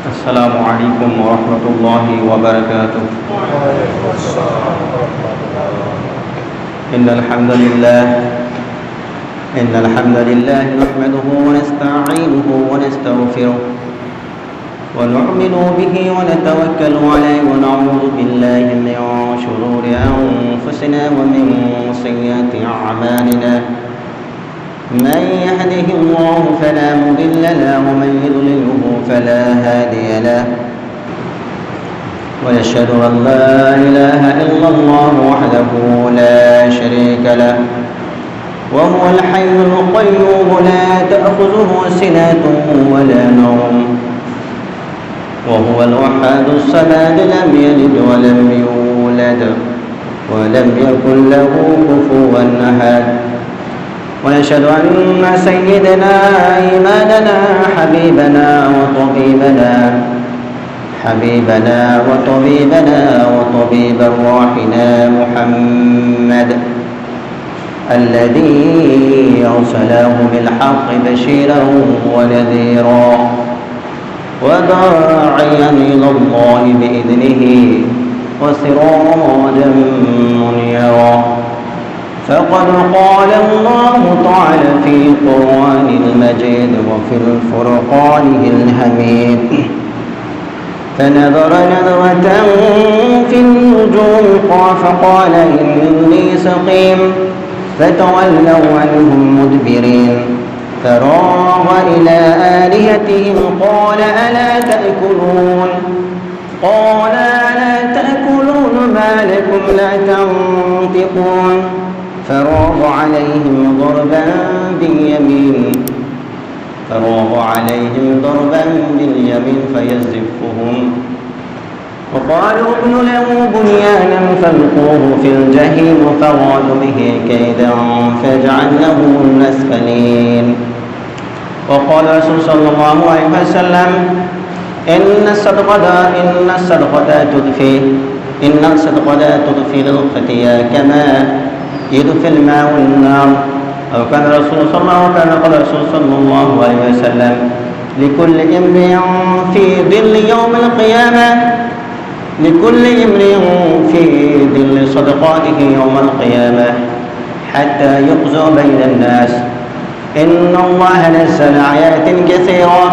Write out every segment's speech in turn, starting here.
السلام عليكم ورحمة الله وبركاته. إن الحمد لله نحمده ونستعينه ونستغفره ونؤمن به ونتوكل عليه ونعوذ بالله من شرور أنفسنا ومن سيئات أعمالنا. من يهده الله فلا مضل له ومن يضلله فلا هادي له، ويشهد أن لا إله إلا الله وحده لا شريك له، وهو الحي القيوم لا تأخذه سنة ولا نوم، وهو الوحيد الصمد لم يلد ولم يولد ولم يكن له كفوا أحد. ونشهد أن سيدنا إمامنا حبيبنا وطبيب أرواحنا محمد الذي أرسله بالحق بشيرا ونذيرا وداعيا إلى الله بإذنه وسراجا منيرا. فقد قال الله تعالى في القرآن المجيد وفي الفرقانه الحميد: فنظر نظرة في النجوم فقال إني سقيم، فتولوا عنهم مدبرين. فراغ إلى آلهتهم قال ألا تأكلون ما لكم لا تنطقون. فراغ عليهم ضربا باليمين فيزفهم، وقالوا ابن له بنيانا فالقوه في الجحيم فارادوا به كيدا فجعلناهم الأسفلين. وقال رسول صلى الله عليه وسلم: إن الصدقة تضفي للخطيئة كما يدفي الماء النار. أو كان رسول صلى الله عليه وسلم: لكل امرئ في ظل صدقاته يوم القيامة حتى يقضى بين الناس. إن الله نزل آيات كثيرة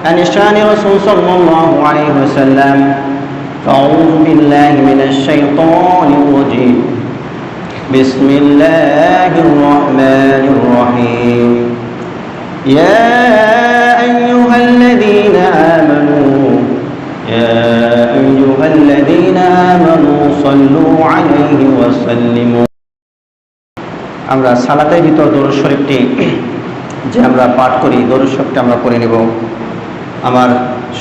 عن شأن رسول صلى الله عليه وسلم. فأعوذ بالله من الشيطان الرجيم. بسم الله الرحمن الرحيم. يا أيها الذين آمنوا صلوا عليه وسلموا. আমরা সালাতের ভিতর দরুদ শরীফটি যে আমরা পাঠ করি, দরুদ শরীফটি আমরা পড়ে নেব। আমার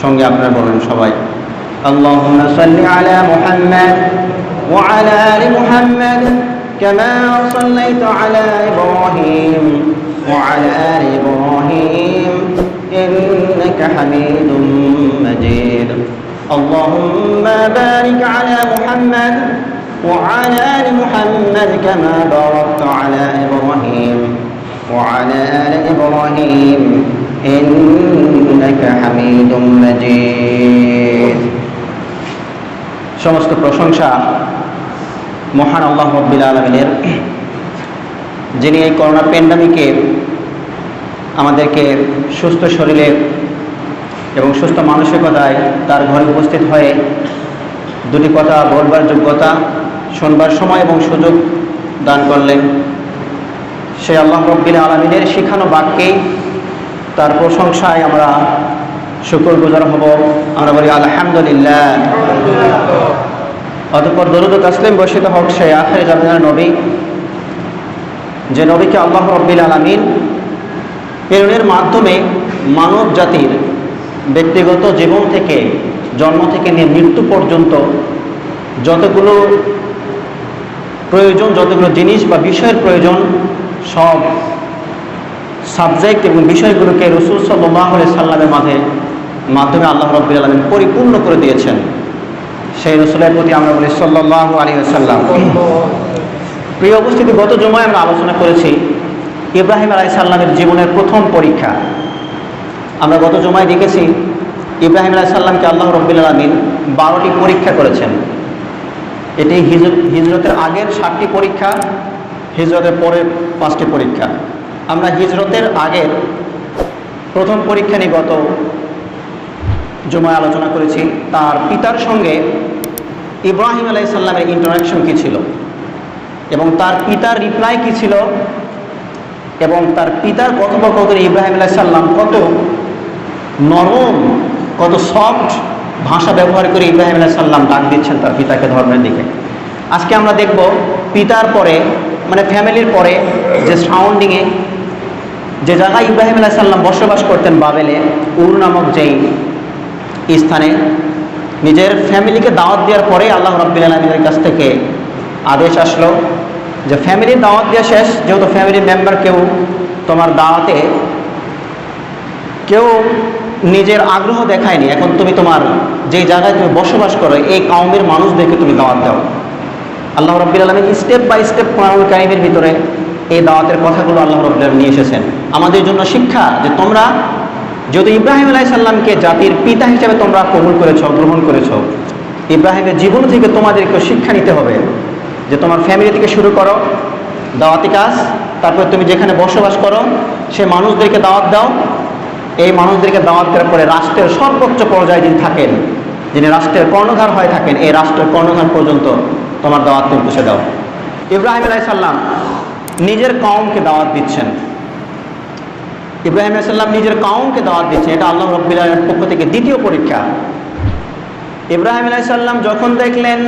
সঙ্গে আপনারা বলুন সবাই: আল্লাহুম্মা সাল্লি আলা মুহাম্মাদ ওয়া আলা আলি মুহাম্মাদ كما صليت على إبراهيم وعلى آل إبراهيم إنك حميد مجيد. اللهم بارك على محمد وعلى آل محمد كما باركت على إبراهيم وعلى آل إبراهيم إنك حميد مجيد. সমস্ত প্রশংসা মহান আল্লাহ রাব্বুল আলামিনের, যিনি এই করোনা প্যান্ডামিকে আমাদেরকে সুস্থ শরীরে এবং সুস্থ মানসিকতায় তার ঘরে উপস্থিত হয়ে দুটি কথা বলবার যোগ্যতা, শুনবার সময় এবং সুযোগ দান করলেন। সেই আল্লাহ রাব্বুল আলামিনের শিখানো বাক্যেই তার প্রশংসায় আমরা শুকরগুজার হব। আমরা বলি আলহামদুলিল্লাহ। অতঃপর দরুদ ও তাসলিম বর্ষিত হোক সেই আখির জামানার নবী, যে নবীকে আল্লাহ রাব্বুল আলামিন প্রেরণের মাধ্যমে মানব জাতির ব্যক্তিগত জীবন থেকে, জন্ম থেকে নিয়ে মৃত্যু পর্যন্ত যতগুলো প্রয়োজন, যতগুলো জিনিস বা বিষয়ের প্রয়োজন, সব সাবজেক্ট এবং বিষয়গুলোকে রাসূল সাল্লাল্লাহু আলাইহি সাল্লামের মাধ্যমে আল্লাহ রাব্বুল আলামিন পরিপূর্ণ করে দিয়েছেন। সেই রাসূলের প্রতি আমরা বলি সাল্লাল্লাহু আলাইহি ওয়াসাল্লাম। প্রিয় উপস্থিতি, গত জুমায় আমরা আলোচনা করেছি ইব্রাহিম আলাইহিস সালামের জীবনের প্রথম পরীক্ষা। আমরা গত জুমায় দেখেছি ইব্রাহিম আলাইহিস সালামকে আল্লাহ রাব্বুল আলামিন 12টি পরীক্ষা করেছেন। এটি হিজরতের আগের 7টি পরীক্ষা, হিজরতের পরের 5টি পরীক্ষা। আমরা হিজরতের আগের প্রথম পরীক্ষা নিয়ে গত জুমায় আলোচনা করেছি। তার পিতার সঙ্গে ইব্রাহিম আলাইহিস সালামের ইন্টারাকশন কী ছিল এবং তার পিতার রিপ্লাই কী ছিল এবং তার পিতার কথোপকথনে ইব্রাহিম আলাইহিস সালাম কত নরম, কত সফট ভাষা ব্যবহার করে ইব্রাহিম আলাইহিস সালাম ডাক দিচ্ছেন তার পিতাকে ধর্মের দিকে। আজকে আমরা দেখব পিতার পরে, মানে ফ্যামিলির পরে যে সারাউন্ডিংয়ে যে জায়গায় ইব্রাহিম আলাইহিস সালাম বসবাস করতেন, বাবেলে, উর নামক যেই স্থানে, নিজের ফ্যামিলিকে দাওয়াত দেওয়ার পরে আল্লাহ রাব্বুল আলামিনের কাছ থেকে আদেশ আসলো যে ফ্যামিলির দাওয়াত দেওয়া শেষ, যেহেতু ফ্যামিলির মেম্বার কেউ তোমার দাওয়াতে কেউ নিজের আগ্রহ দেখায়নি, এখন তুমি তোমার যেই জায়গায় তুমি বসবাস করো এই কওমের মানুষদেরকে তুমি দাওয়াত দাও। আল্লাহ রাব্বুল আলামিন স্টেপ বাই স্টেপ কোরআনুল কারীমের ভিতরে এই দাওয়াতের কথাগুলো আল্লাহ রাব্বুল আলামিন নিয়ে এসেছেন আমাদের জন্য শিক্ষা, যে তোমরা যেহেতু ইব্রাহিম আলাইহিস সালামকে জাতির পিতা হিসেবে তোমরা কবুল করেছো, গ্রহণ করেছো, ইব্রাহিমের জীবন থেকে তোমাদেরকে শিক্ষা নিতে হবে যে তোমার ফ্যামিলি থেকে শুরু করো দাওয়াতি কাজ, তারপর তুমি যেখানে বসবাস করো সে মানুষদেরকে দাওয়াত দাও। এই মানুষদেরকে দাওয়াত দেওয়ার পরে রাষ্ট্রের সর্বোচ্চ পর্যায়ে যিনি থাকেন, যিনি রাষ্ট্রের কর্ণধার হয়ে থাকেন, এই রাষ্ট্রের কর্ণধার পর্যন্ত তোমার দাওয়াত তুমি পৌঁছে দাও। ইব্রাহিম আলাইহিস সালাম নিজের কওমকে দাওয়াত দিচ্ছেন, ইব্রাহিম আলাইহিস সালাম নিজের কওমকে দাওয়াত দিচ্ছেন। এটা আল্লাহ রাব্বুল আলামিনের পক্ষ থেকে দ্বিতীয় পরীক্ষা। ইব্রাহিম আলাইহিস সালাম যখন দেখলেন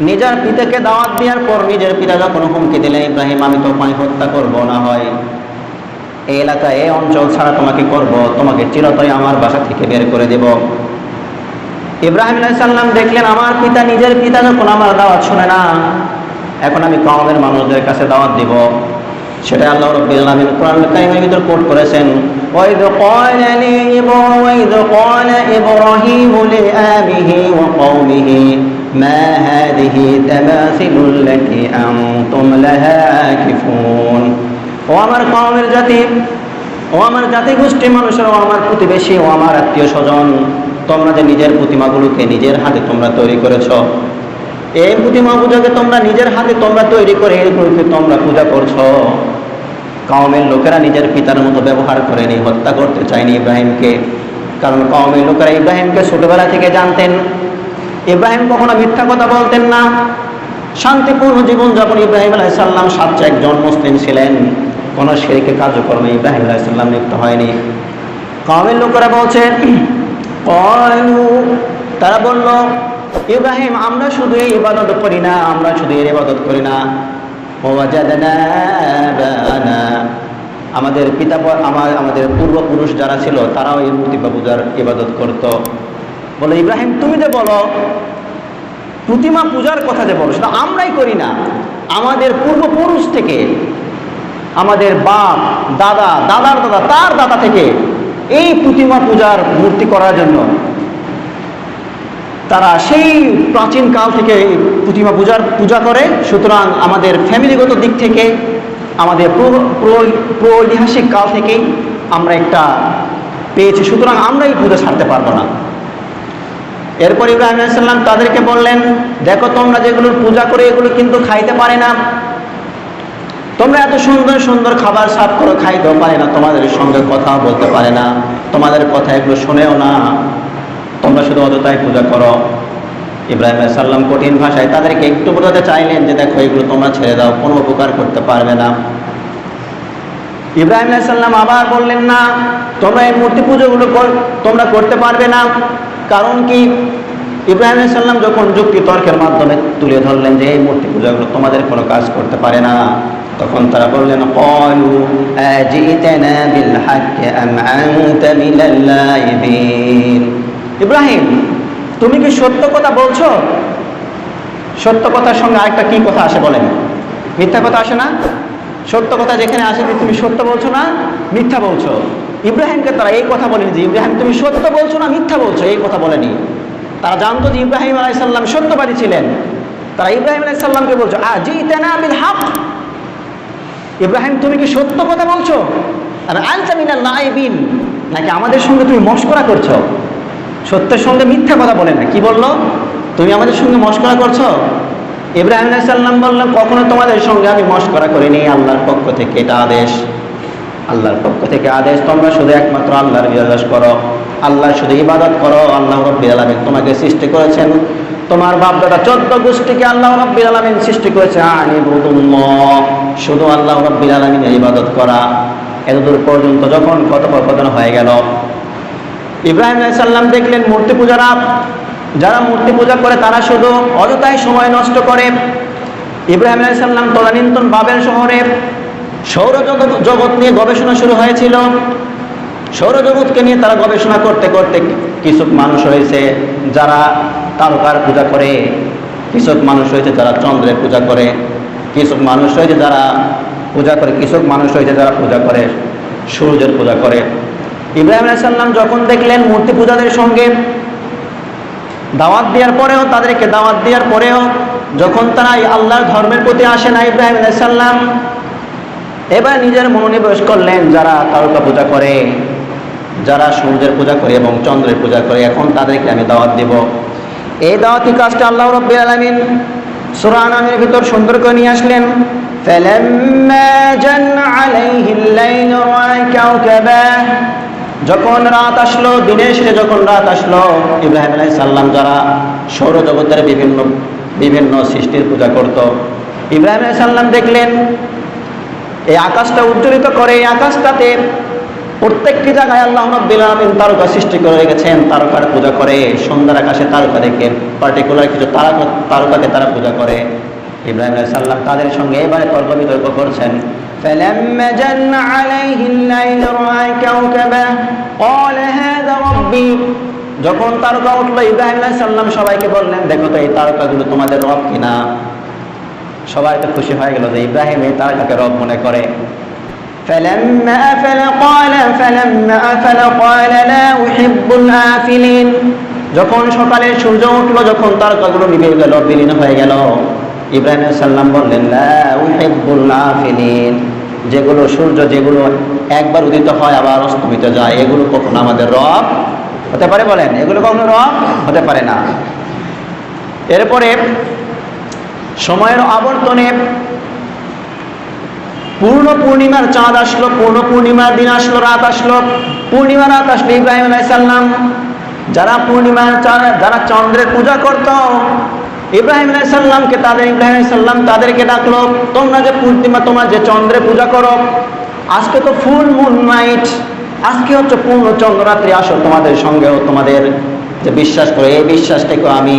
নিজের পিতাকে দাওয়াত দেওয়ার পর নিজের পিতা যখন হুমকি দিলেন, ইব্রাহিম আমি তোমায় হত্যা করব, না হয় এই এলাকা এই অঞ্চল ছাড়া তোমাকে করব, তোমাকে চিরতরে আমার বাসা থেকে বের করে দেব। ইব্রাহিম আলাইহিস সালাম দেখলেন আমার পিতা, নিজের পিতা যখন আমার দাওয়াত শুনে না, এখন আমি কওমের মানুষদের কাছে দাওয়াত দিব। সেটা আল্লাহ রাব্বুল আলামিন কোরআনুল কারীমের ভিতর কোট করেছেন, ওয়াইদ ক্বালা ইব্রাহিমু লিআবিহি ওয়া কওমিহি মা হাযিহি তামাসিলুল্লাতী আনতুম লাহা আকিফুন। ও আমার কওমের জাতি, ও আমার জাতি গোষ্ঠী মানুষের, ও আমার প্রতিবেশী, ও আমার আত্মীয় স্বজন, তোমরা যে নিজের প্রতিমাগুলোকে নিজের হাতে তোমরা তৈরি করেছ, এই প্রতিমা পূজাকে তোমরা নিজের হাতে তোমরা তৈরি করে এগুলোকে তোমরা পূজা করছো। কওমের লোকেরা নিজের পিতার মতো ব্যবহার করেনি, হত্যা করতে চায়নি ইব্রাহিমকে, কারণ কওমের লোকেরা ইব্রাহিমকে ছোটবেলা থেকে জানতেন। ইব্রাহিম কখনো মিথ্যা কথা বলতেন না, শান্তিপূর্ণ জীবনযাপন ইব্রাহিম আলাইহিস সালাম সাচ্চা একজন মুসলিম ছিলেন, কোনো শিরকে কার্যক্রমে ইব্রাহিম আলাইহিস সালাম লিপ্ত হয়নি। কওমের লোকেরা বলছে, তারা বলল ইব্রাহিম আমরা শুধু এই ইবাদত করি না, আমরা শুধু এর ইবাদত করি না, আমাদের পিতা আমাদের পূর্বপুরুষ যারা ছিল তারাও এই প্রতিমা পূজার ইবাদত করত। বলে ইব্রাহিম তুমি যে বলো প্রতিমা পূজার কথা যে বলো সেটা আমরাই করি না, আমাদের পূর্বপুরুষ থেকে, আমাদের বাপ দাদা দাদার দাদা তার দাদা থেকে এই প্রতিমা পূজার মূর্তি করার জন্য তারা সেই প্রাচীন কাল থেকে প্রতিমা পূজা করে। সুতরাং আমাদের ফ্যামিলিগত দিক থেকে, আমাদের ঐতিহাসিক কাল থেকেই আমরা একটা পেয়েছি, সুতরাং আমরা এই পূজা ছাড়তে পারবো না। এরপর ইব্রাহিম আলাইহিস সালাম তাদেরকে বললেন, দেখো তোমরা যেগুলোর পূজা করে এগুলো কিন্তু খাইতে পারে না, তোমরা এত সুন্দর সুন্দর খাবার সার্ভ করো, খাইতেও পারে না, তোমাদের সঙ্গে কথা বলতে পারে না, তোমাদের কথা এগুলো শোনেও না, তোমরা শুধু অযথাই পূজা করো। ইব্রাহিম আলাইহিস সালাম কঠিন ভাষায় তাদেরকে একটু বোঝাতে চাইলেন যে দেখো এগুলো তোমরা ছেড়ে দাও, কোনো উপকার করতে পারবে না। ইব্রাহিম আলাইহিস সালাম আবার বললেন, না তোমরা এই মূর্তি পুজোগুলো তোমরা করতে পারবে না। কারণ কি? ইব্রাহিম আলাইহিস সালাম যখন যুক্তি তর্কের মাধ্যমে তুলে ধরলেন যে এই মূর্তি পূজাগুলো তোমাদের কোনো কাজ করতে পারে না, তখন তারা বললেন, ক্বালু আজিতানা বিল হাক্কি আম আনতা মিনাল লাইবিন। ইব্রাহিম তুমি কি সত্য কথা বলছো? সত্য কথার সঙ্গে আরেকটা কি কথা আসে বলেন? মিথ্যা কথা আসে না? সত্য কথা যেখানে আসে যে তুমি সত্য বলছো না মিথ্যা বলছো। ইব্রাহিমকে তারা এই কথা বলেনি যে ইব্রাহিম তুমি সত্য বলছো না মিথ্যা বলছো, এই কথা বলেনি। তারা জানতো যে ইব্রাহিম আলাইহিস সালাম সত্যবাদী ছিলেন। তারা ইব্রাহিম আলাইহিস সালামকে বলছো আজিতানা বিল হক, ইব্রাহিম তুমি কি সত্য কথা বলছো? আর আনতা মিনাল লাইবিন, নাকি আমাদের সঙ্গে তুমি মশকরা করছো? সত্যের সঙ্গে মিথ্যা কথা বলে না। কি বললো? তুমি আমাদের সঙ্গে মশকরা করছো। ইব্রাহিম আলাইহিস সালাম বললেন, কখনো তোমাদের সঙ্গে আমি মশকরা করিনি, আল্লাহর পক্ষ থেকে এটা আদেশ, আল্লাহর পক্ষ থেকে আদেশ, তোমরা শুধু একমাত্র আল্লাহর ইবাদত করো, আল্লাহর শুধু ইবাদত করো। আল্লাহ রাব্বুল আলামিন তোমাকে সৃষ্টি করেছেন, তোমার বাপ দাদা 14 গোষ্ঠীকে আল্লাহ রাব্বুল আলামিন সৃষ্টি করেছে, আনিবুদুল্লাহ, শুধু আল্লাহ রাব্বুল আলামিনের ইবাদত করা। এতদূর পর্যন্ত যখন কথোপকথন হয়ে গেল, ইব্রাহিম আলাইহিস সালাম দেখলেন মূর্তি পূজারা, যারা মূর্তি পূজা করে তারা শুধু অযথাই সময় নষ্ট করে। ইব্রাহিম আলাইহিস সালাম তদানীন্তন বাবেল শহরে সৌরজগৎ নিয়ে গবেষণা শুরু হয়েছিল। সৌরজগৎকে নিয়ে তারা গবেষণা করতে করতে কিছু মানুষ হয়েছে যারা তারকার পূজা করে, কিছু মানুষ হয়েছে যারা চন্দ্রের পূজা করে, কিছু মানুষ হয়েছে যারা পূজা করে, কিছু মানুষ হয়েছে যারা পূজা করে সূর্যের পূজা করে। ইব্রাহিম আলাইহিস সালাম যখন দেখলেন মূর্তি পূজাদের সঙ্গে দাওয়াত দেওয়ার পরেও, তাদেরকে দাওয়াত দেওয়ার পরেও যখন তারা আল্লাহর ধর্মের প্রতি আসে না, ইব্রাহিম আলাইহিস সালাম এবার নিজের মনোনিবেশ করলেন যারা তারকা পূজা করে, যারা সূর্যের পূজা করে এবং চন্দ্রের পূজা করে, এখন তাদেরকে আমি দাওয়াত দেব। এই দাওয়াতি কাজটা আল্লাহ রাব্বুল আলামিন সূরা আনামের ভিতর সুন্দর করে নিয়ে আসলেন। ফালাম্মা জান্না আলাইহিল লাইলু ওয়া কাওকাবা, যখন রাত আসলো, দিনের শেষে যখন রাত আসলো, ইব্রাহিম আলাইহিস সালাম যারা সৌরজগতের বিভিন্ন সৃষ্টির পূজা করত, ইব্রাহিম আলাইহিস সালাম দেখলেন এই আকাশটা উজ্জ্বলিত করে, এই আকাশটাতে প্রত্যেকটি জায়গায় আল্লাহ রাব্বুল আলামিন তারকা সৃষ্টি করে রেখেছেন, তারকার পূজা করে। সন্ধ্যার আকাশে তারকা দেখে পার্টিকুলার কিছু তারকাকে তারা পূজা করে। ইব্রাহিম আলাইহিস সালাম তাদের সঙ্গে এবারে তর্ক বিতর্ক করছেন। فلما جن عليه الليل رأى كوكبا قال هذا ربي, যখন তারকা উঠলো ইব্রাহিম আলাইহিস সালাম সবাইকে বললেন, দেখো তো এই তারকাগুলো তোমাদের রব কিনা। সবাই তো খুশি হয়ে গেল যে ইব্রাহিম এই তারকাকে রব মনে করে। فلما أفل قال لا أحب الآفلين, যখন সকালে সূর্য উঠলো, যখন তারকাগুলো নিভে গেল, বিলীন হয়ে গেল, ইব্রাহিম আলাইহিস সালাম বললেন, লা উহিব্বুল আফিলিন, যেগুলো সূর্য যেগুলো একবার উদিত হয় আবার অস্তমিত যায়, এগুলো কখনো আমাদের রব হতে পারে? বলেন, এগুলো কখনো রব হতে পারে না। এরপরে সময়ের আবর্তনে পূর্ণ পূর্ণিমার চাঁদ আসলো, পূর্ণ পূর্ণিমার দিন আসলো, রাত আসলো, পূর্ণিমা রাত আসলো। ইব্রাহিম আলাইহিস সালাম যারা যারা চন্দ্রের পূজা করত, ইব্রাহিম আলাইহিস সালামকে ইব্রাহিম আলাইহিস সালাম তাদেরকে ডাকলো, তোমরা যে পূর্ণিমা, তোমরা যে চন্দ্রের পূজা করো, আজকে তো ফুল মুন নাইট, আজকে হচ্ছে পূর্ণ চন্দ্ররাত্রি, আসো তোমাদের সঙ্গেও তোমাদের যে বিশ্বাস করে এই বিশ্বাসটাকেও আমি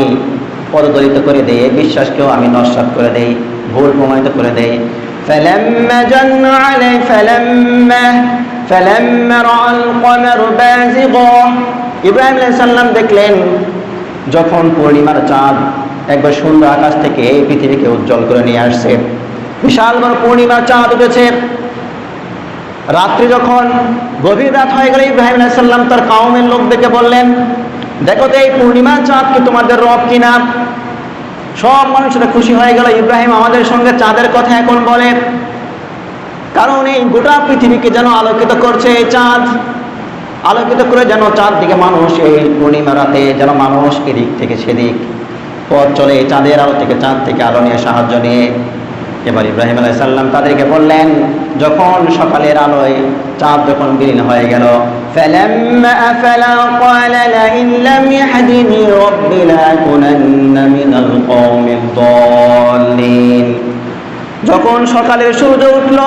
পদদলিত করে দেই, এই বিশ্বাসকেও আমি নস্যাৎ করে দেই, ভুল প্রমাণিত করে দেই। فلما جن عليه فلما رأى القمر بازغا, ইব্রাহিম আলাইহিস সালাম দেখলেন যখন পূর্ণিমার চাঁদ একবার সুন্দর আকাশ থেকে এই পৃথিবীকে উজ্জ্বল করে নিয়ে আসছে, বিশাল বড় পূর্ণিমার চাঁদ উঠেছে। রাত্রি যখন গভীর রাত হয়ে গেল, ইব্রাহিম আলাইহিস সালাম তার কওমের লোকদেরকে বললেন, দেখো তো এই পূর্ণিমার চাঁদ কি তোমাদের রব কিনা। সব মানুষরা খুশি হয়ে গেল, ইব্রাহিম আমাদের সঙ্গে চাঁদের কথা এখন বলে, কারণ এই গোটা পৃথিবীকে যেন আলোকিত করছে এই চাঁদ, আলোকিত করে যেন চাঁদ দিকে মানুষ এই পূর্ণিমা রাতে যেন মানুষ এদিক থেকে সেদিক পথ চলে, চাঁদের আলো থেকে, চাঁদ থেকে আলো নিয়ে, সাহায্য নিয়ে। এবার ইব্রাহিম আলাইহিস সালাম তাদেরকে বললেন, যখন সকালের আলোয় চাঁদ যখন বিলীন হয়ে গেল, فلما أفل قال لئن لم يهدني ربي لأكونن من القوم الضالين, যখন সকালের সূর্য উঠল,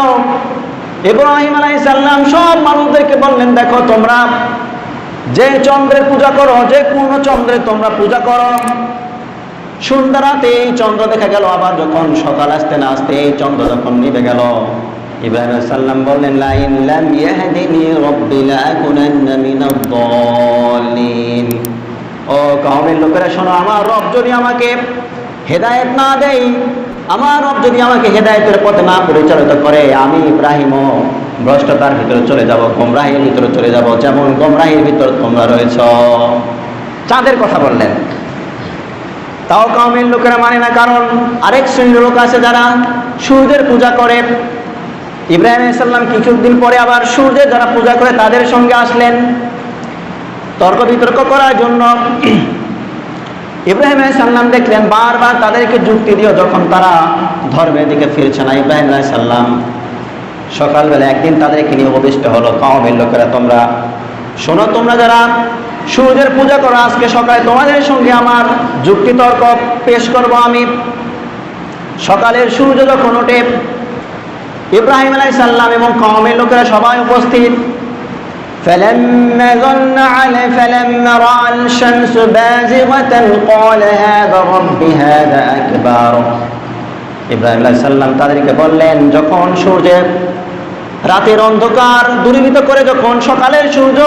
ইব্রাহিম আলাইহিস সালাম সব মানুষদেরকে বললেন, দেখো তোমরা যে চন্দ্রের পূজা করো, যে পূর্ণ চন্দ্রের তোমরা পূজা করো, সন্ধ্যা রাতে এই চন্দ্র দেখা গেল, আবার যখন সকাল আসতে না আসতে এই চন্দ্র যখন নিভে গেল, ইব্রাহিম আলাইহিস সালাম বললেন, লা ইন লাম ইয়াহদিনি রাব্বি লাআকুনান্না মিনাদ দাল্লিন, ও কওমের লোকেরা শোনো, আমার রব যদি আমাকে হেদায়েত না দেয়, আমার রব যদি আমাকে হেদায়েতের পথে না পরিচালিত করে, আমি ইব্রাহিমও ভ্রষ্টতার ভিতরে চলে যাব, গোমরাহির ভিতরে চলে যাব, যেমন গোমরাহির ভিতরে তোমরা রয়েছ। চাঁদের কথা বললেন, তাও কওমের লোকেরা মানে না, কারণ আরেক শ্রেণীর লোক আছে যারা সূর্যের পূজা করে। ইব্রাহিম আলাইহিস সালাম কিছুদিন পরে আবার সূর্যের যারা পূজা করে তাদের সঙ্গে আসলেন তর্ক বিতর্ক করার জন্য। ইব্রাহিম আলাইহিস সালাম দেখলেন বারবার তাদেরকে যুক্তি দিও, যখন তারা ধর্মের দিকে ফিরছে না। ইব্রাহিম আলাইহিস সালাম সকালবেলা একদিন তাদেরকে নিয়ে উপবিষ্ট হলো, কওমের লোকেরা তোমরা শোনো, তোমরা যারা সূর্যের পূজা করো, আজকে সকালে তোমাদের সঙ্গে আমার যুক্তি তর্ক পেশ করব আমি। সকালের সূর্য যখন ওঠে, ইব্রাহিম আলাইহিস সালাম এবং কওমের লোকেরা সবাই উপস্থিত। فلما رأى الشمس بازغة قال هذا ربي هذا أكبر। ইব্রাহিম আলাইহিস সালাম তাদেরকে বললেন, যখন সূর্যের রাতের অন্ধকার দূরীভূত করে যখন সকালের সূর্য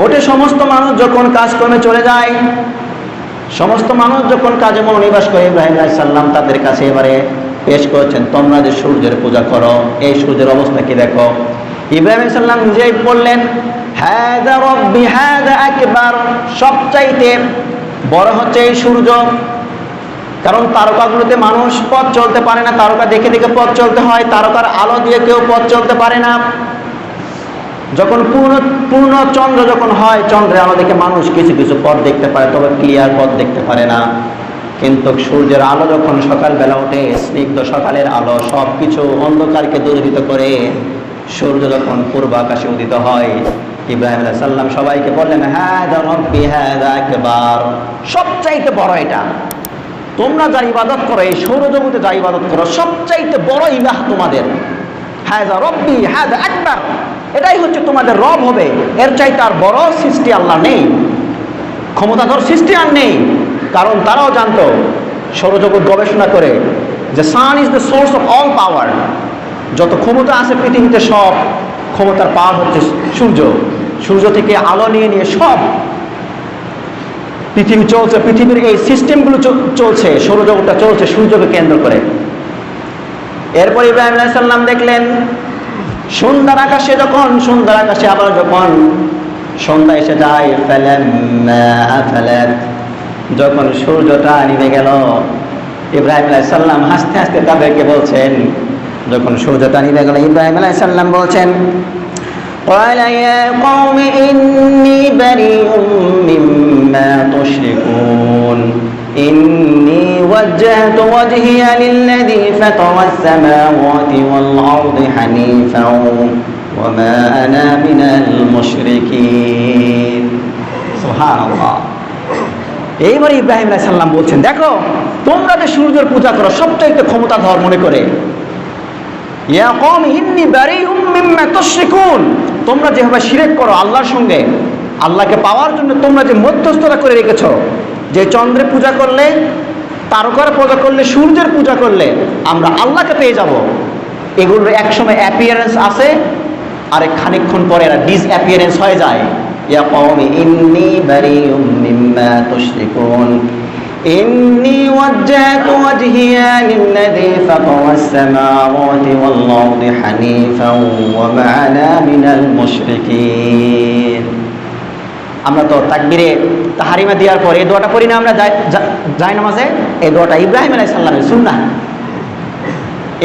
ওঠে, সমস্ত মানুষ যখন কাজকর্মে চলে যায়, সমস্ত মানুষ যখন কাজে মনোনিবেশ করে, ইব্রাহিম আলাইহিস সালাম তাদের কাছে এবারে পেশ করেছেন, তোমরা যে সূর্যের পূজা করো, এই সূর্যের অবস্থা কি দেখো। ইব্রাহিম আলাইহিস সালাম নিজেই বললেন, হাযা রাব্বি হাযা আকবার, সবচাইতে বড় হচ্ছে এই সূর্য। কারণ তারকাগুলোতে মানুষ পথ চলতে পারে না, তারকা দেখে দেখে পথ চলতে হয়, তারকার আলো দিয়ে কেউ পথ চলতে পারে না। যখন পূর্ণ চন্দ্র যখন হয়, চন্দ্রের আলো দেখে মানুষ কিছু কিছু পথ দেখতে পারে, তবে ক্লিয়ার পথ দেখতে পারে না। কিন্তু সূর্যের আলো যখন সকালবেলা ওঠে, স্নিগ্ধ সকালের আলো সব কিছু অন্ধকারকে দূরীভূত করে সূর্য যখন পূর্ব আকাশে উদিত হয়, ইব্রাহিম আলাইহিস সালাম সবাইকে বললেন, হাযা রাব্বি হাযা আকবার, সবচাইতে বড় এটা। তোমরা যার ইবাদত করো, এই সৌরজগতে যা ইবাদত করো, সবচাইতে বড় ইলাহ তোমাদের। হাযা রাব্বি হাযা আকবার, এটাই হচ্ছে তোমাদের রব হবে। এর চাইতে আর বড় সৃষ্টি আল্লাহ নেই, ক্ষমতাধর সৃষ্টি আর নেই। কারণ তারাও জানতো সৌরজগৎ গবেষণা করে যে sun is the source of all power. যত ক্ষমতা আছে পৃথিবীতে, সব ক্ষমতার পাওয়ার হচ্ছে সূর্য। সূর্য থেকে আলো নিয়ে নিয়ে সব পৃথিবী চলছে, পৃথিবীর এই সিস্টেমগুলো চলছে, সৌরজগৎটা চলছে সূর্যকে কেন্দ্র করে। এরপর ইব্রাহিম আলাইহিস সালাম দেখলেন সন্ধ্যার আকাশে আবার যখন সন্ধ্যা এসে যায়, যখন সূর্যটা নিভে গেল, ইব্রাহিম আলাইহিস সালাম হাসতে হাসতে তাদেরকে বলছেন, যখন সূর্যটা নিভে গেল, ইব্রাহিম আলাইহিস সালাম বলছেন, قال يا قوم إني بريء مما تشركون إني وجهت وجهي للذي فطر السماوات والأرض حنيفا وما أنا من المشركين سبحان الله। এইবার ইব্রাহিম আলাইহিস সালাম বলছেন, দেখো তোমরা যে সূর্যের পূজা করো সবচাইতে ক্ষমতাধর মনে করে, ইয়া কওম ইন্নী বারিউম মিম্মা তুশরিকুন, তোমরা যেভাবে শিরক করো আল্লাহর সঙ্গে, আল্লাহকে পাওয়ার জন্য তোমরা যে মধ্যস্থতা করে রেখেছো, যে চন্দ্রের পূজা করলে, তারকার পূজা করলে, সূর্যের পূজা করলে আমরা আল্লাহকে পেয়ে যাব, এগুলোর একসময় অ্যাপিয়ারেন্স আছে আর খানিকক্ষণ পরে এরা ডিসঅ্যাপিয়ারেন্স হয়ে যায়। ইয়া কওম ইন্নী বারিউম মিম্মা তুশরিকুন إني وجهت وجهي للذي فطر السماوات والأرض حنيفا وما أنا من المشركين। আমরা তো তাকবীরে তাহরিমা দেওয়ার পরে এই দোয়াটা পড়ি না আমরা যায় নামাজে, এই দোয়াটা ইব্রাহিম আলাইহিস সালামের সুন্নাহ।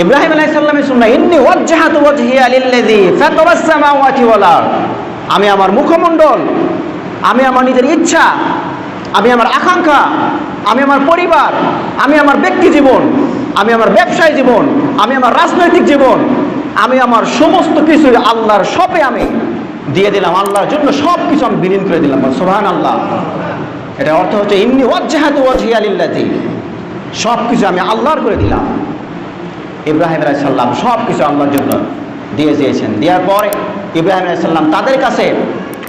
ইব্রাহিম আলাইহিস সালামের সুন্নাহ, ইন্নী ওয়াজ্জাহাতু ওয়াজহিয়া লিল্লাযী ফাতারাস সামাওয়াতি ওয়াল আরদ, আমি আমার মুখমণ্ডল, আমি আমার নিজের ইচ্ছা, আমি আমার আকাঙ্ক্ষা, আমি আমার পরিবার, আমি আমার ব্যক্তি জীবন, আমি আমার ব্যবসায় জীবন, আমি আমার রাজনৈতিক জীবন, আমি আমার সমস্ত কিছু আল্লাহর শপে আমি দিয়ে দিলাম, আল্লাহর জন্য সব কিছু আমি বিলীন করে দিলাম। সুবহানাল্লাহ। এটা অর্থ হচ্ছে ইন্নী ওয়াজ্জাহাতু ওয়াজহিয়া লিল্লাযী, সব কিছু আমি আল্লাহর করে দিলাম। ইব্রাহিম আলাইহিস সালাম সব কিছু আল্লাহর জন্য দিয়ে দিয়েছেন। দেওয়ার পরে ইব্রাহিম আলাইহিস সালাম তাদের কাছে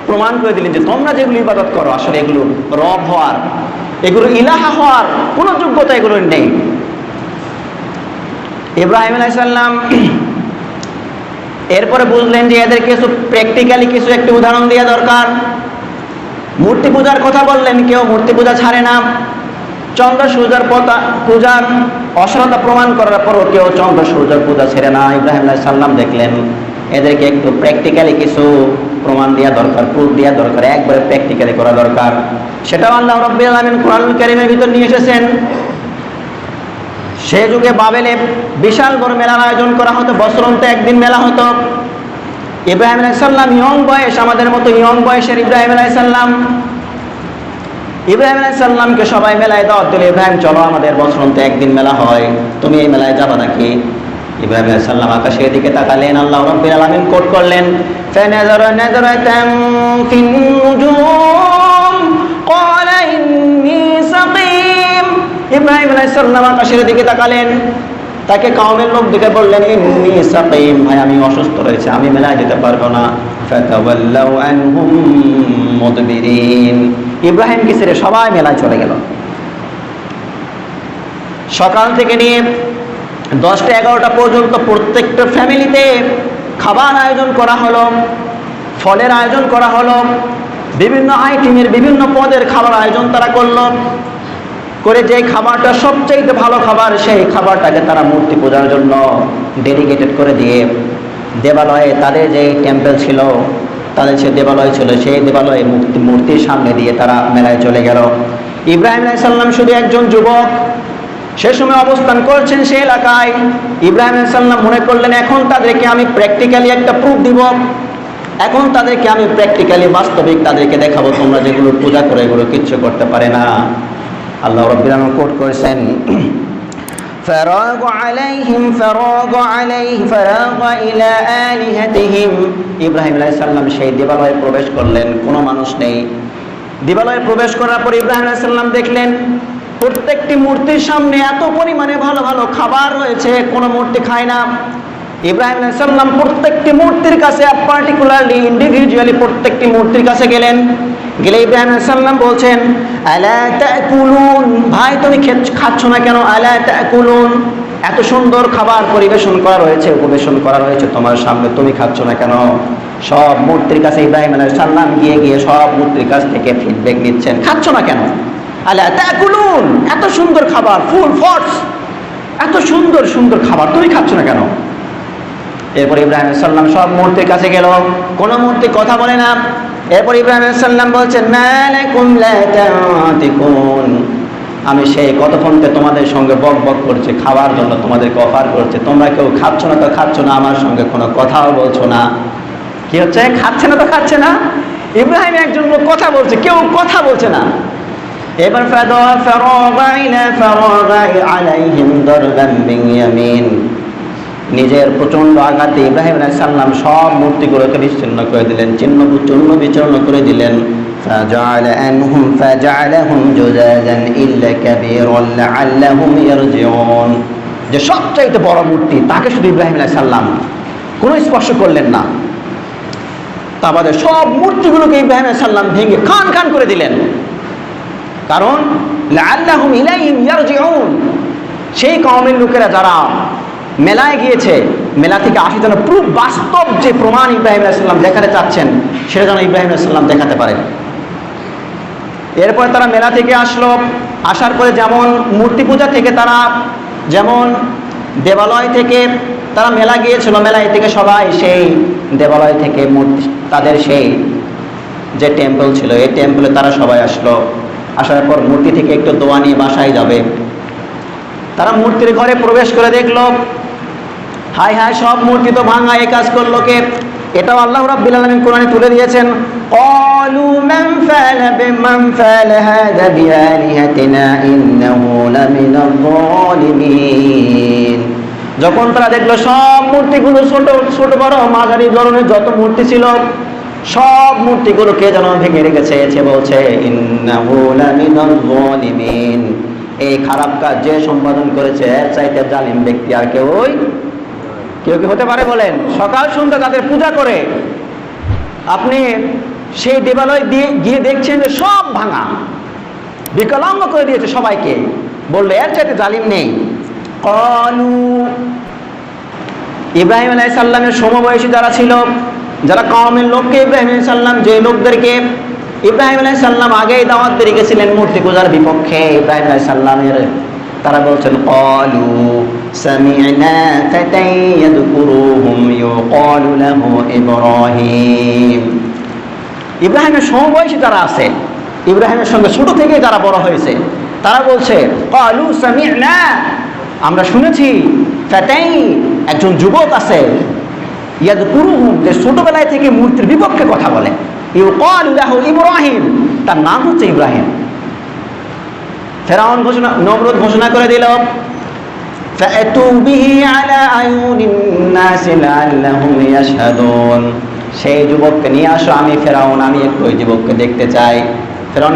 প্রমাণ করে দিলেন যে তোমরা যেগুলো ইবাদত করো আসলে এগুলো রব হওয়ার, এগুলো ইলাহা হওয়ার কোনো যোগ্যতা এগুলোর নেই। ইব্রাহিম আলাইহিস সালাম এরপরে বুঝলেন যে এদের কিছু প্র্যাকটিক্যালি কিছু একটি উদাহরণ দেওয়া দরকার। মূর্তি পূজার কথা বললেন, কেউ মূর্তি পূজা ছাড়ে না, চন্দ্র সূর্যের পূজার অসলতা প্রমাণ করার পরও কেউ চন্দ্র সূর্যের পূজা ছেড়ে না। ইব্রাহিম আলাইহিস সালাম দেখলেন এদেরকে একটু প্র্যাকটিক্যালি কিছু প্রমাণ দেওয়া দরকার, প্রুফ দেওয়া দরকার, একবারে প্র্যাকটিক্যালি করা দরকার। সেটাও আল্লাহ রাব্বুল আলামিন কোরআনুল কারীমের ভিতর নিয়ে এসেছেন। সে যুগে বাবেলে বিশাল বড় মেলার আয়োজন করা হতো, বছরন্তে একদিন মেলা হতো। ইব্রাহিম আলাইহিস সালাম ইয়ং বয়স, আমাদের মতো ইয়ং বয়সের ইব্রাহিম আলাইহিস সালাম, ইব্রাহিম আলাইহিস সালামকে সবাই মেলায় দাওয়াত দিল, ইব্রাহিম চলো আমাদের বছরন্তে একদিন মেলা হয়, তুমি এই মেলায় যাবা নাকি? ইব্রাহিম আলাইহিস সালাম আকাশের দিকে তাকালেন, আল্লাহ রাব্বুল আলামিন কোট করলেন, ফানাযারা নাযরাতান ফিন নুজুম ক্বালা ইন্নী সাকিম। ইব্রাহিম আলাইহিস সালাম আকাশের দিকে তাকালেন, তাকে কওমের লোক দেখে বললেন, ইন্নী সাকিম, ভাই আমি অসুস্থ রয়েছে, আমি মেলায় যেতে পারবো না। ফাতাওয়াল্লাউ আনহুম মুদবিরিন। ইব্রাহিমকে ছেড়ে সবাই মেলায় চলে গেল। সকাল থেকে নিয়ে 10টা 11টা পর্যন্ত প্রত্যেকটা ফ্যামিলিতে খাবার আয়োজন করা হলো, ফলের আয়োজন করা হলো, বিভিন্ন আইটেমের বিভিন্ন পদের খাবার আয়োজন তারা করলো, করে যে খাবারটা সবচেয়ে ভালো খাবার সেই খাবারটাকে তারা মূর্তি পূজার জন্য ডেডিকেটেড করে দিয়ে দেবালয়ে, তাদের যে টেম্পল ছিল, তাদের যে দেবালয় ছিল, সেই দেবালয়ে মূর্তির সামনে দিয়ে তারা মেলায় চলে গেল। ইব্রাহিম আলাইহিস সালাম শুধু একজন যুবক, সে সময় অবস্থান করছেন সে এলাকায়। ইব্রাহিম আলাইহিস সালাম মনে করলেন, এখন তাদেরকে আমি প্র্যাকটিক্যালি একটা প্রুফ দিব, এখন তাদেরকে আমি প্র্যাকটিক্যালি বাস্তবিক তাদেরকে দেখাবো, তোমরা যেগুলো পূজা করে এগুলো কিচ্ছু করতে পারে না। আল্লাহ রাব্বুল আলামিন কোট করেছেন, فراغ إلى آلهتهم। ইব্রাহিম আলাইহিস সালাম সেই দেবালয়ে প্রবেশ করলেন, কোনো মানুষ নেই। দেবালয়ে প্রবেশ করার পর ইব্রাহিম আলাইহিস সালাম দেখলেন প্রত্যেকটি মূর্তির সামনে এত পরিমাণে ভালো ভালো খাবার রয়েছে, কোনো মূর্তি খায় না। ইব্রাহিম আলাইহিস সালাম প্রত্যেকটি মূর্তির কাছে পার্টিকুলারলি ইন্ডিভিজুয়ালি প্রত্যেকটি মূর্তির কাছে গেলেন। গেলে ইব্রাহিম আলাইহিস সালাম বলছেন, আলা তাকুলুন, ভাই তুমি খাচ্ছ না কেন? আলা তাকুলুন, এত সুন্দর খাবার পরিবেশন করা রয়েছে তোমার সামনে, তুমি খাচ্ছ না কেন? সব মূর্তির কাছে ইব্রাহিম আলাইহিস সালাম গিয়ে সব মূর্তির কাছ থেকে ফিডব্যাক নিচ্ছেন, খাচ্ছ না কেন? আলা তাকুলুন, এত সুন্দর খাবার, ফুল ফটস, এত সুন্দর সুন্দর খাবার, তুমি খাচ্ছ না কেন? এরপর ইব্রাহিম আলাইহিস সালাম সব মূর্তির কাছে গেল, কোনো মূর্তি কথা বলে না। এরপর ইব্রাহিম আলাইহিস সালাম বলছেন, মালাকুম লা তা'তিকুন, আমি সেই কতক্ষণ থেকে তোমাদের সঙ্গে বক বক করছি, খাবার জন্য তোমাদেরকে অফার করছে, তোমরা কেউ খাচ্ছ না তো খাচ্ছ না, আমার সঙ্গে কোনো কথাও বলছো না। কি হচ্ছে? খাচ্ছে না তো খাচ্ছে না। ইব্রাহিম একজন লোক কথা বলছে, কেউ কথা বলছে না। এবার আলাইহিম দারবান বিয়ামিন, নিজের প্রচন্ড আঘাতে ইব্রাহিম আলাইহিস সালাম সব মূর্তিগুলোকে নিশ্চিহ্ন করে দিলেন, চূর্ণ বিচূর্ণ করে দিলেন। ফাজআলাহুম জুজাজান ইল্লা কাবীরান লাআল্লাহুম ইয়ারজিউন, যে সবচাইতে বড় মূর্তি তাকে শুধু ইব্রাহিম আলাইহিস সালাম কোনো স্পর্শ করলেন না, তা বাদে সব মূর্তিগুলোকে ইব্রাহিম আলাইহিস সালাম ভেঙে খান করে দিলেন। কারণ লাআল্লাহুম ইলাইহিম ইয়ারজিউন, সেই কওমের লোকেরা যারা মেলায় গিয়েছে, মেলা থেকে আসি যেন প্রুফ, বাস্তব যে প্রমাণ ইব্রাহিম আলাইহিস সালাম দেখাতে চাচ্ছেন সেটা যেন ইব্রাহিম আলাইহিস সালাম দেখাতে পারেন। এরপর তারা মেলা থেকে আসলো, আসার পরে যেমন মূর্তি পূজা থেকে তারা, যেমন দেবালয় থেকে তারা মেলা গিয়েছিল, মেলায় থেকে সবাই সেই দেবালয় থেকে মূর্তি, তাদের সেই যে টেম্পল ছিল এই টেম্পলে তারা সবাই আসলো। আসার পর মূর্তি থেকে একটু দোয়া নিয়ে বাসায় যাবে, তারা মূর্তির ঘরে প্রবেশ করে দেখলো, হায় হায় সব মূর্তি তো ভাঙা, এই কাজ করলো কে? এটাও আল্লাহ রাব্বুল আলামিন কোরআনে তুলে দিয়েছেন, ক্বালু মান ফাআলা হাযা বিআলিহাতিনা ইন্নাহু লামিনাল যালিমিন। যখন তারা দেখলো সব মূর্তিগুলো ছোট বড় মাঝারি ধরনের যত মূর্তি ছিল সব মূর্তিগুলো কে যেন ভেঙে রেখেছে, সে বলছে ইন্নাহু লামিনাল যালিমিন, এই খারাপ কাজ যে সম্পাদন করেছে এর চাইতে জালিম ব্যক্তি আর কেউ কি হতে পারে বলেন? সকাল সন্ধ্যা তাদের পূজা করে আপনি সেই দেবালয় গিয়ে দেখছেন যে সব ভাঙা, বিকলাঙ্গ করে দিয়েছে সবাইকে, বললে এর চাইতে জালিম নেই। ক্বালু, ইব্রাহিম আলাইহিস সালামের সমবয়সী যারা ছিল, যারা কওমের লোককে ইব্রাহিম আলাইহিস সালাম, যে লোকদেরকে ইব্রাহিম আলাইহিস সালাম আগেই দাওয়াত দিয়ে গেছিলেন মূর্তি পূজার বিপক্ষে ইব্রাহিম আলাইহিস সালামের, তারা বলছেন ক্বালু সামি'না ফাতান ইয়াযকুরুহুম ইউকালু লাহু ইব্রাহিম। ইব্রাহিমের সমবয়সী যারা আছে, ইব্রাহিমের সঙ্গে ছোট থেকেই যারা বড় হয়েছে, তারা বলছে ক্বালু সামি'না, আমরা শুনেছি ফাতাই একজন যুবক আছে ইয়াযকুরুহুম, যে ছোটবেলায় থেকে মূর্তির বিপক্ষে কথা বলে, ইউকালু লাহু ইব্রাহিম, তার নাম হচ্ছে ইব্রাহিম। ফেরাউন নমরুদ ঘোষণা করে দিল ফাআতু বিহি আলা আয়ুনিন নাস লাআল্লাহুম ইয়াশহাদুন, সেই যুবককে নিয়ে আসো, আমি ফেরাউন আমি একটু ওই যুবককে দেখতে চাই। ফেরাউন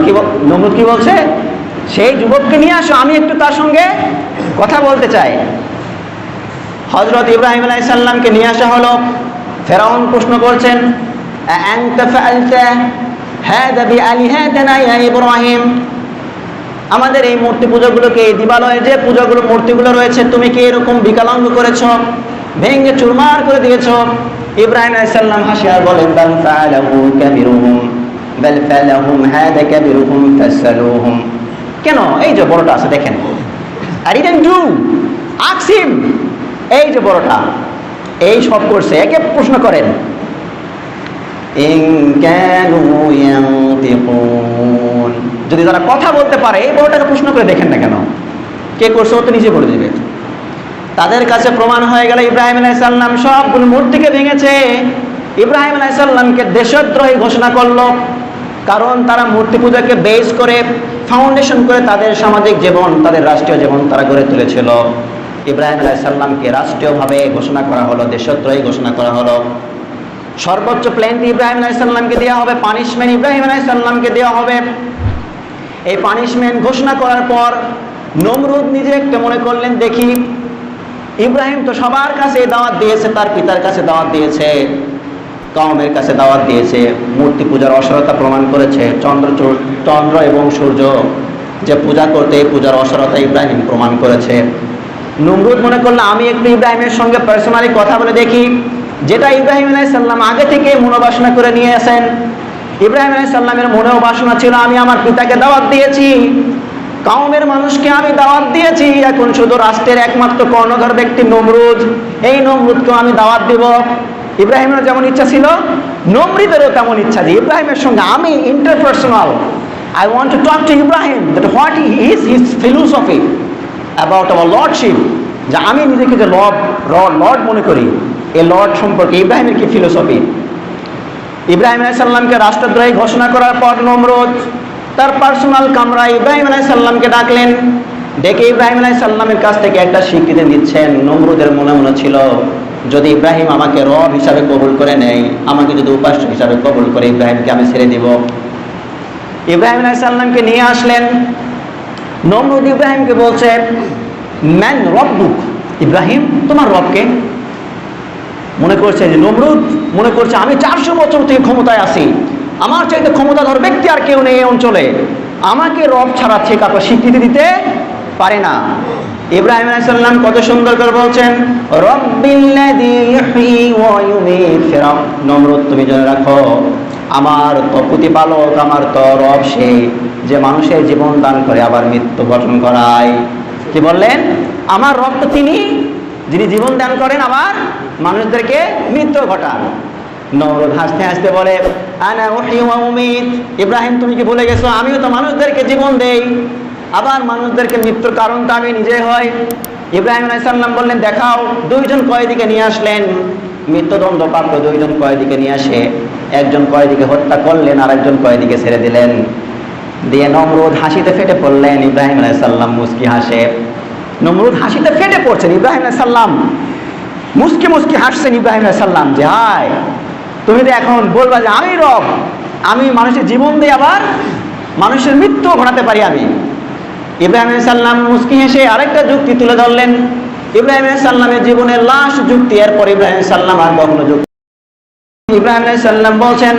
নমরুদ কি বলছে? সেই যুবককে নিয়ে আসো, আমি একটু তার সঙ্গে কথা বলতে চাই। হযরত ইব্রাহিম আলাইহিস সালামকে নিয়ে আসা হলো। ফেরাউন প্রশ্ন করছেন আনতা ফাআলতা হাযা বিআলিহাতিনা ইয়া ইব্রাহিম, আমাদের এই মূর্তি পূজাগুলোকে, এই দিবালয়ে যে পূজাগুলো মূর্তিগুলো রয়েছে, তুমি কি এরকম বিকলাঙ্গ করেছো, ভেঙে চুরমার করে দিয়েছো? ইব্রাহিম আলাইহিস সালাম হাসিয়া বলেন বাল ফাআলাহু কাবিরুহুম বাল ফাআলাহুম হাযা কাবিরুহুম ফাসালুহুম, কেন এই যে বড়টা আছে দেখেন, I didn't do, ask him, এই যে বড়টা এই সব করছে, একে প্রশ্ন করেন। ইন কানু ইয়ানতিকুন, যদি তারা কথা বলতে পারে এই বড়টাকে প্রশ্ন করে দেখেন না কেন, কে করছে ও তো নিজে বলে দিবে। তাদের কাছে প্রমাণ হয়ে গেল ইব্রাহিম আলাইহিস সালাম সবগুলো মূর্তিকে ভেঙেছে। ইব্রাহিম আলাইহিস সালামকে দেশদ্রোহী ঘোষণা করলো, কারণ তারা মূর্তি পূজাকে বেস করে, ফাউন্ডেশন করে তাদের সামাজিক জীবন, তাদের রাষ্ট্রীয় জীবন তারা গড়ে তুলেছিল। ইব্রাহিম আলাইহিস সালামকে রাষ্ট্রীয়ভাবে ঘোষণা করা হলো, দেশদ্রোহী ঘোষণা করা হলো। সর্বোচ্চ প্লেনটি ইব্রাহিম আলাইহিস সালামকে দেওয়া হবে, পানিশমেন্ট ইব্রাহিম আলাইহিস সালামকে দেওয়া হবে। এই পানিশমেন্ট ঘোষণা করার পর নমরুদ নিজে একটা মনে করলেন, দেখি ইব্রাহিম তো সবার কাছে দাওয়াত দিয়েছে, তার পিতার কাছে দাওয়াত দিয়েছে, কওমের কাছে দাওয়াত দিয়েছে, মূর্তি পূজার অসারতা প্রমাণ করেছে, চন্দ্র এবং সূর্য যে পূজা করতে, এই পূজার অসারতা ইব্রাহিম প্রমাণ করেছে। নমরুদ মনে করলো আমি একটু ইব্রাহিমের সঙ্গে পার্সোনালি কথা বলে দেখি, যেটা ইব্রাহিম আলাইহিস সালাম আগে থেকে মনোবাসনা করে নিয়ে আসেন। ইব্রাহিম আলাইহিস সালামের মনেও বাসনা ছিল, আমি আমার পিতাকে দাওয়াত দিয়েছি, কওমের মানুষকে আমি দাওয়াত দিয়েছি, এখন শুধু রাষ্ট্রের একমাত্র কর্ণধার ব্যক্তি নমরুদ, এই নমরুদকেও আমি দাওয়াত দিব। ইব্রাহিমের যেমন ইচ্ছা ছিল, নমরুদেরও তেমন ইচ্ছা যে ইব্রাহিমের সঙ্গে আমি interpersonal, I want to talk to Ibrahim that what is his philosophy about our lordship, যে আমি নিজেকে যে লর্ড মনে করি, এই লর্ড সম্পর্কে ইব্রাহিমের কি ফিলোসফি। ইব্রাহিম আলাইহিস সালামকে রাষ্ট্রদ্রোহী ঘোষণা করার পর নমরুদ তার পার্সোনাল কামরায় ইব্রাহিম আলাইহিস সালামকে ডাকলেন। ডেকে ইব্রাহিম আলাইহিস সালামের কাছ থেকে একটা স্বীকৃতি নিচ্ছেন। নমরুদের মনে মনে ছিল, যদি ইব্রাহিম আমাকে রব হিসাবে কবুল করে নেয়, আমাকে যদি উপাস্য হিসাবে কবুল করে, ইব্রাহিমকে আমি ছেড়ে দিব। ইব্রাহিম আলাইহিস সালামকে নিয়ে আসলেন। নমরুদ ইব্রাহিমকে বলছে ম্যান রব্বুক, ইব্রাহিম তোমার রবকে? মনে করছে যে নমরুদ মনে করছে আমি 400 বছর থেকে ক্ষমতায় আছি, আমার চাইতে ক্ষমতাধর ব্যক্তি আর কেউ নেই এই অঞ্চলে, আমাকে রব ছাড়া ঠিক আপনার স্বীকৃতি দিতে পারে না। ইব্রাহিম আলাইহিস সালাম কত সুন্দর করে বলছেন রব্বিল্লাযী ইহয়ী ওয়া ইউমীত। ফেরাউন নমরুদ তুমি জেনে রাখো, আমার তো প্রতিপালক, আমার তো রব সেই যে মানুষের জীবন দান করে আবার মৃত্যু গঠন করায়। কি বললেন? আমার রব তো তিনি যিনি জীবন দান করেন আবার মানুষদেরকে মৃত্যু ঘটান। নমরুদ হাসতে হাসতে বলে আনা উহয়ী ওয়া উমীত। ইব্রাহিম তুমি কি ভুলে গেছো, আমিও তো মানুষদেরকে জীবন দেই, আবার মানুষদেরকে মৃত্যুর কারণ তো আমি নিজে হই। ইব্রাহিম আলাইহিস সালাম বললেন দেখাও। দুইজন কয়েদিকে নিয়ে আসলেন, মৃত্যুদণ্ডপ্রাপ্ত দুইজন কয়েদিকে নিয়ে আসে একজন কয়েদিকে হত্যা করলেন, আর একজন কয়েদিকে ছেড়ে দিলেন। দিয়ে নমরুদ হাসিতে ফেটে পড়লেন। ইব্রাহিম আলাইহিস সালাম মুস্কি হাসে। নমরুদ হাসিতে ফেটে পড়ছেন, ইব্রাহিম আলাইহিস সালাম মুস্কি মুস্কি হাসছেন। ইব্রাহিম আলাইহিস সালাম যে হায়, তুমি তো এখন বলবা যে আমি রব, আমি মানুষের জীবন দিয়ে আবার মানুষের মৃত্যু ঘটাতে পারি আমি। ইব্রাহিম আলাইহিস সালাম মুস্কি হেসে আরেকটা যুক্তি তুলে ধরলেন, ইব্রাহিম আলাইহিস সালামের জীবনের লাস্ট যুক্তি। এরপর ইব্রাহিম আলাইহিস সালাম আর কখনো যুক্তি। ইব্রাহিম আলাইহিস সালাম বলছেন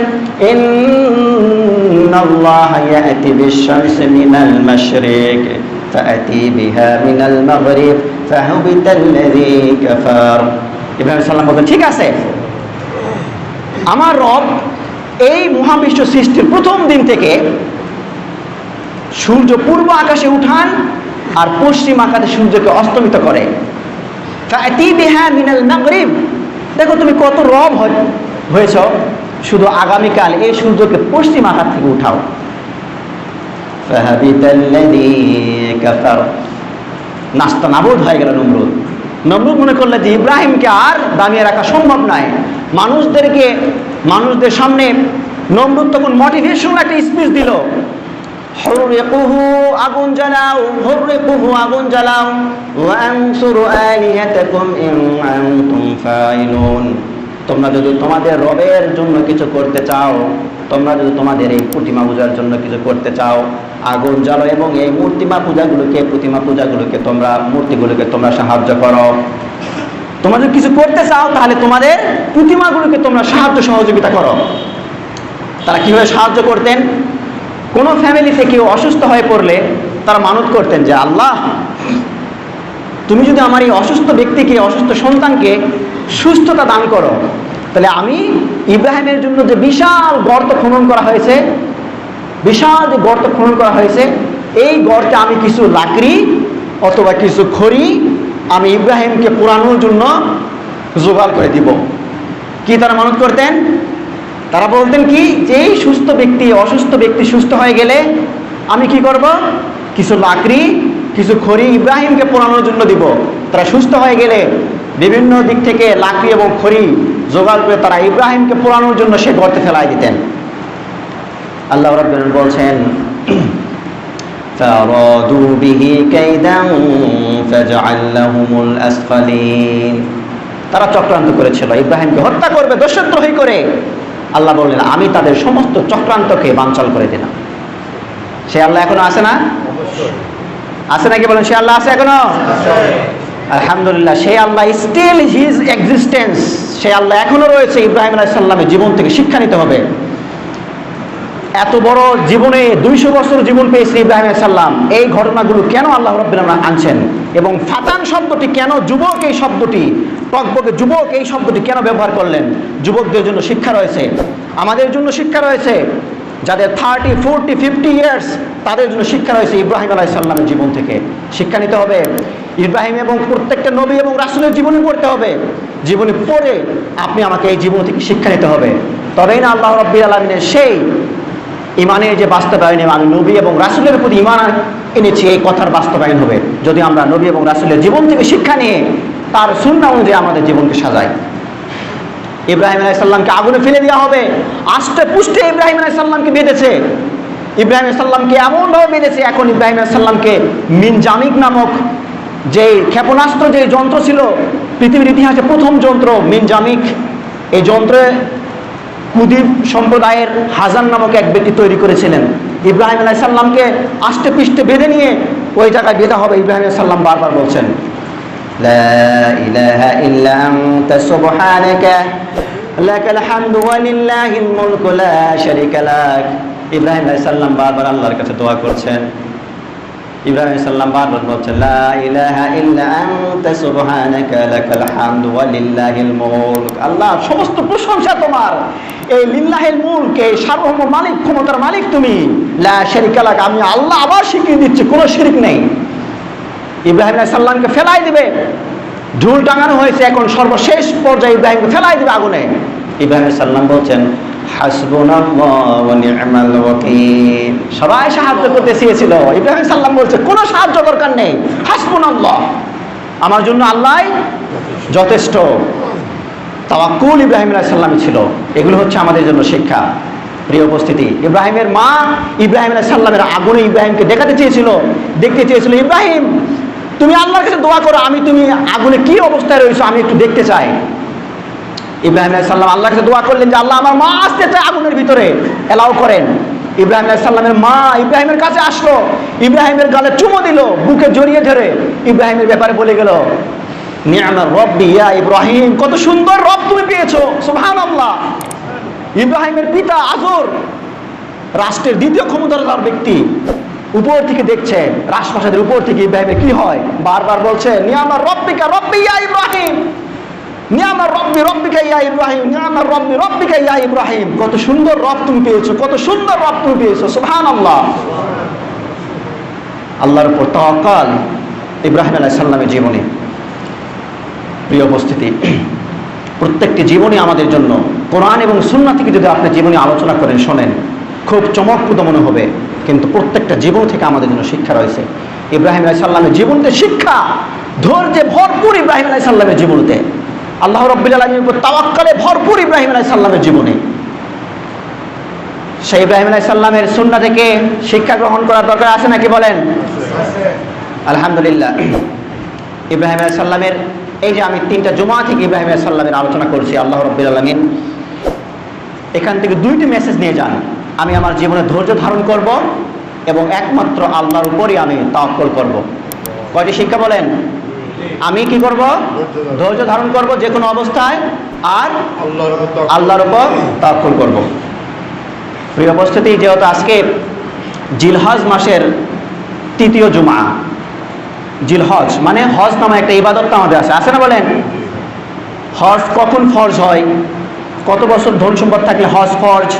ইন্নাল্লাহা ইয়াতি বিশ-শামসি মিনাল মাশরিক ফাআতি বিহা মিনাল মাগরিব ফাহুবিতাল্লাযী কাফার। ইব্রাহিম আলাইহিস সালাম বলছেন ঠিক আছে, আমার রব এই মহাবিশ্ব সৃষ্টির প্রথম দিন থেকে সূর্য পূর্ব আকাশে উঠান আর পশ্চিম আকাশে সূর্যকে অস্তমিত করে। ফাআতি বিহা মিনাল মাগরিব, দেখো তুমি কত রব হয়েছ, শুধু আগামীকাল এই সূর্যকে পশ্চিম আকাশ থেকে উঠাও। ফাহাবিতাল্লাযী কাফার, নাস্তা নাবুদ হয়ে গেল নমরুদ। নমরুদ মনে করলে যে ইব্রাহিমকে আর দামিয়ে রাখা সম্ভব নয়। মানুষদের সামনে নমরুদ তখন মোটিভেশনাল একটা স্পিচ দিল, হুররিকুহু, আগুন জ্বালাও, হুররিকুহু, আগুন জ্বালাও, ওয়া আনসুরু আলিহাতাকুম ইন আনতুম ফাইলুন। তোমরা যদি তোমাদের রবের জন্য কিছু করতে চাও, তোমরা যদি তোমাদের এই প্রতিমা পূজার জন্য কিছু করতে চাও, আগুন জ্বালো এবং এই প্রতিমা পূজাগুলোকে তোমরা সাহায্য করো। তোমরা যদি কিছু করতে চাও তাহলে তোমাদের প্রতিমাগুলোকে তোমরা সহযোগিতা করো। তারা কিভাবে সাহায্য করতেন? কোনো ফ্যামিলিতে কেউ অসুস্থ হয়ে পড়লে তারা মানত করতেন যে আল্লাহ, তুমি যদি আমার এই অসুস্থ ব্যক্তিকে, অসুস্থ সন্তানকে সুস্থতা দান করো, তাহলে আমি ইব্রাহিমের জন্য যে বিশাল গর্ত খনন করা হয়েছে, এই গর্তে আমি কিছু লাকড়ি অথবা কিছু খড়ি আমি ইব্রাহিমকে পোড়ানোর জন্য জোগাড় করে দিব। কি তারা মানত করতেন? তারা বলতেন কি, যে এই অসুস্থ ব্যক্তি সুস্থ হয়ে গেলে আমি কি করব, কিছু লাকড়ি কিছু খড়ি ইব্রাহিমকে পোড়ানোর জন্য দিব। তারা সুস্থ হয়ে গেলে বিভিন্ন দিক থেকে লাকড়ি এবং খড়ি জোগাড় করে তারা ইব্রাহিমকে পোড়ানোর জন্য সে গর্তে ফেলাই দিতেন। আল্লাহ রাব্বুল আলামিন বলছেন, ফারাদু বিহি কাইদান ফাজআলনাহুমুল আসফালিন। তারা চক্রান্ত করেছিল ইব্রাহিমকে হত্যা করবে দোষদ্রোহী করে। আল্লাহ বললেন, আমি তাদের সমস্ত চক্রান্তকে বানচাল করে দিলাম। সে আল্লাহ এখনো আছে না? আছে নাকি বলেন? সে আল্লাহ আছে এখনো? আলহামদুলিল্লাহ, সেই আল্লাহ স্টিল হিজ এক্সিস্টেন্স, সেই আল্লাহ এখনো রয়েছে। ইব্রাহিম আলাইহিস সালামের জীবন থেকে শিক্ষা নিতে হবে। এত বড় জীবনে 200 বছর জীবন পেয়েছে ইব্রাহিম আলাইহিস সালাম। এই ঘটনাগুলো কেন আল্লাহ রাব্বুল আলামিন আনছেন, এবং ফাতান শব্দটি কেন, যুবক এই শব্দটি, টকবকে যুবক এই শব্দটি কেন ব্যবহার করলেন? যুবকদের জন্য শিক্ষা রয়েছে, আমাদের জন্য শিক্ষা রয়েছে, যাদের 30, 40, 50 ইয়ার্স তাদের জন্য শিক্ষা রয়েছে। ইব্রাহিম আলাইহিস সালামের জীবন থেকে শিক্ষা নিতে হবে। ইব্রাহিম এবং প্রত্যেকটা নবী এবং রাসূলের জীবনী পড়তে হবে। জীবনী পড়ে আপনি আমাকে এই জীবন থেকে শিক্ষা নিতে হবে। তবেই না আল্লাহ রাব্বুল আলামিনের সেই ইমানের যে বাস্তবায়নে, আমি নবী এবং রাসূলের প্রতি ইমান এনেছি, এই কথার বাস্তবায়ন হবে যদি আমরা নবী এবং রাসূলের জীবন থেকে শিক্ষা নিয়ে তার সুন্নাহ অনুযায়ী আমাদের জীবনকে সাজাই। ইব্রাহিম আলাইহিস সালামকে আগুনে ফেলে দেওয়া হবে, আস্তে পুষ্টে ইব্রাহিম আলাইহিস সালামকে বেঁধেছে। ইব্রাহিম আলাইহিস সালামকে এমনভাবে বেঁধেছে, এখন ইব্রাহিম আলাইহিস সালামকে মিনজামিক নামক যে ক্ষেপণাস্ত্র, যে যন্ত্র ছিল পৃথিবীর ইতিহাসে প্রথম যন্ত্র মিনজামিক, এই যন্ত্রে কুদিব সম্প্রদায়ের হাজান নামক এক ব্যক্তি তৈরি করেছিলেন। ইব্রাহিম আলাইহিস সালামকে আস্তে পৃষ্ঠে বেঁধে নিয়ে ওই জায়গায় বেঁধা হবে। ইব্রাহিম আলাইহিস সালাম বারবার বলছেন, লা ইলাহা ইল্লা আনতা সুবহানাকা লাকাল হামদু ওয়া লিল্লাহিল মুলকু লা শারীকা লাক। ইব্রাহিম আলাইহিস সালাম বারবার আল্লাহর কাছে দোয়া করছেন। ইব্রাহিম আলাইহিস সালাম বারবার বলছেন, লা ইলাহা ইল্লা আনতা সুবহানাকা লাকাল হামদু ওয়া লিল্লাহিল মুলক। আল্লাহ, সমস্ত প্রশংসা তোমার। এই লিল্লাহিল মুলক, এই সার্বভৌম মালিক, ক্ষমতার মালিক তুমি। লা শারীকা লাক, আমি আল্লাহ আবার শিখিয়ে দিচ্ছি, কোনো শিরক নেই। ইব্রাহিম আলাইহিস সালামকে ফেলাই দিবে, ঝুল টাঙানো হয়েছে, এখন সর্বশেষ পর্যায়ে ইব্রাহিমকে ফেলাই দিবে আগুনে। ইব্রাহিম আলাইহিস সালাম বলছেন, হাসবুনাল্লাহু ওয়া নি'মাল ওয়াকিল। সবাই সাহায্য করতে চেয়েছিল, ইব্রাহিম আলাইহিস সালাম বলছে কোনো সাহায্য দরকার নেই, হাসবুনাল্লাহ, আমার জন্য আল্লাহই যথেষ্ট। তাওয়াক্কুল ইব্রাহিম আলাইহিস সালামই ছিল। এগুলো হচ্ছে আমাদের জন্য শিক্ষা। প্রিয় উপস্থিতি, ইব্রাহিমের মা ইব্রাহিম আলাইহিস সালামের আগুনে ইব্রাহিমকে দেখতে চেয়েছিল। ইব্রাহিম, তুমি আল্লাহর কাছে দোয়া করো, তুমি আগুনে কি অবস্থায় রয়েছো আমি একটু দেখতে চাই। ইব্রাহিম আলাইহিস সালাম আল্লাহর কাছে দোয়া করলেন যে আল্লাহ, আমার মা আসতে চায় আগুনের ভিতরে, এলাও করেন। ইব্রাহিম আলাইহিস সালামের মা ইব্রাহিমের কাছে আসলো, ইব্রাহিমের গালে চুমো দিল, বুকে জড়িয়ে ধরে ইব্রাহিমের ব্যাপারে বলে গেল, নি'মার রব্বি ইয়া ইব্রাহিম, কত সুন্দর রব তুমি পেয়েছো, সুবহানাল্লাহ। ইব্রাহিমের পিতা আজর রাষ্ট্রের দ্বিতীয় ক্ষমতাধর ব্যক্তি, উপর থেকে দেখছে, রাজপ্রাসাদের উপর থেকে ইব্রাহিমের কি হয়, বারবার বলছে, নি'মার রব্বিকা রব্বি ইয়া ইব্রাহিম, নি'মার রব্বি রব্বিকা ইয়া ইব্রাহিম, নি'মার রব্বি রব্বিকা ইয়া ইব্রাহিম, কত সুন্দর রব তুমি পেয়েছো, কত সুন্দর রব তুমি পেয়েছো, সুবহানাল্লাহ। আল্লাহর উপর তাওয়াক্কুল ইব্রাহিম আলাইহিস সালামের জীবনী। প্রিয় উপস্থিতি, প্রত্যেকটি জীবনী আমাদের জন্য, কোরআন এবং সুন্নাহ থেকে যদি আপনি জীবনী আলোচনা করেন, শোনেন, খুব চমকপ্রদ মনে হবে, কিন্তু প্রত্যেকটা জীবন থেকে আমাদের জন্য শিক্ষা রয়েছে। ইব্রাহিম আলাইহিস সালামের জীবনতে শিক্ষা, ধৈর্যে ভরপুর ইব্রাহিম আলাইহিস সালামের জীবনতে, আল্লাহ রাব্বুল আলামিনের উপর তাওয়াক্কুলে ভরপুর ইব্রাহিম আলাইহিস সালামের জীবনে। সেই ইব্রাহিম আলাইহিস সালামের সুন্নাহ থেকে শিক্ষা গ্রহণ করার দরকার আছে নাকি বলেন? আলহামদুলিল্লাহ। ইব্রাহিম আলাইহিস সালামের এই যে আমি 3টা জুমা থেকে ইব্রাহিম আলাইহিস সালামের আলোচনা করছি, আল্লাহ রাব্বুল আলামিন এখান থেকে 2টি মেসেজ নিয়ে যান। আমি আমার জীবনে ধৈর্য ধারণ করব এবং একমাত্র আল্লাহর উপরই আমি তাওয়াক্কুল করব। কয়টি শিক্ষা বলেন? আমি কি করব? ধৈর্য ধারণ করব যে কোনো অবস্থায়, আর আল্লাহর উপর তাওয়াক্কুল করব। প্রিয় উপস্থিতি, যেহেতু আজকে জিলহজ মাসের 3য় জুমা, জিলহজ মানে হজ নামে একটা ইবাদত আমাদের আছে না বলেন? হজ কখন ফরজ হয়, কত বছর ধন সম্পদ থাকলে হজ ফরজ,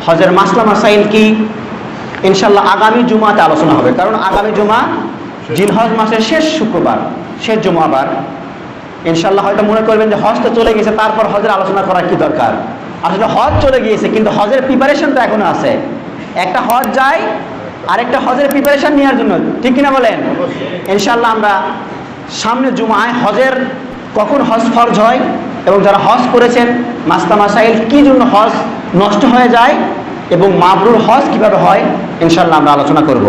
হজের মাসলা মাসাইল কি, ইনশাল্লাহ আগামী জুমাতে আলোচনা হবে। কারণ আগামী জুমা জিলহজ মাসের শেষ শুক্রবার, শেষ জুমাবার। ইনশাল্লাহ হয়তো মনে করবেন যে হজ তো চলে গেছে, তারপর হজের আলোচনা করার কি দরকার? আসলে হজ চলে গিয়েছে, কিন্তু হজের প্রিপারেশন তো এখনো আছে। একটা হজ যায় আরেকটা হজের প্রিপারেশন নেওয়ার জন্য, ঠিক কিনা বলেন? ইনশাল্লাহ আমরা সামনে জুমায় হজের কখন হজ ফরজ হয় এবং যারা হজ করেছেন মাসলা মাসাইল কি জন্য হজ নষ্ট হয়ে যায় এবং মাবরুর হজ কিভাবে হয়, ইনশাল্লাহ আমরা আলোচনা করব।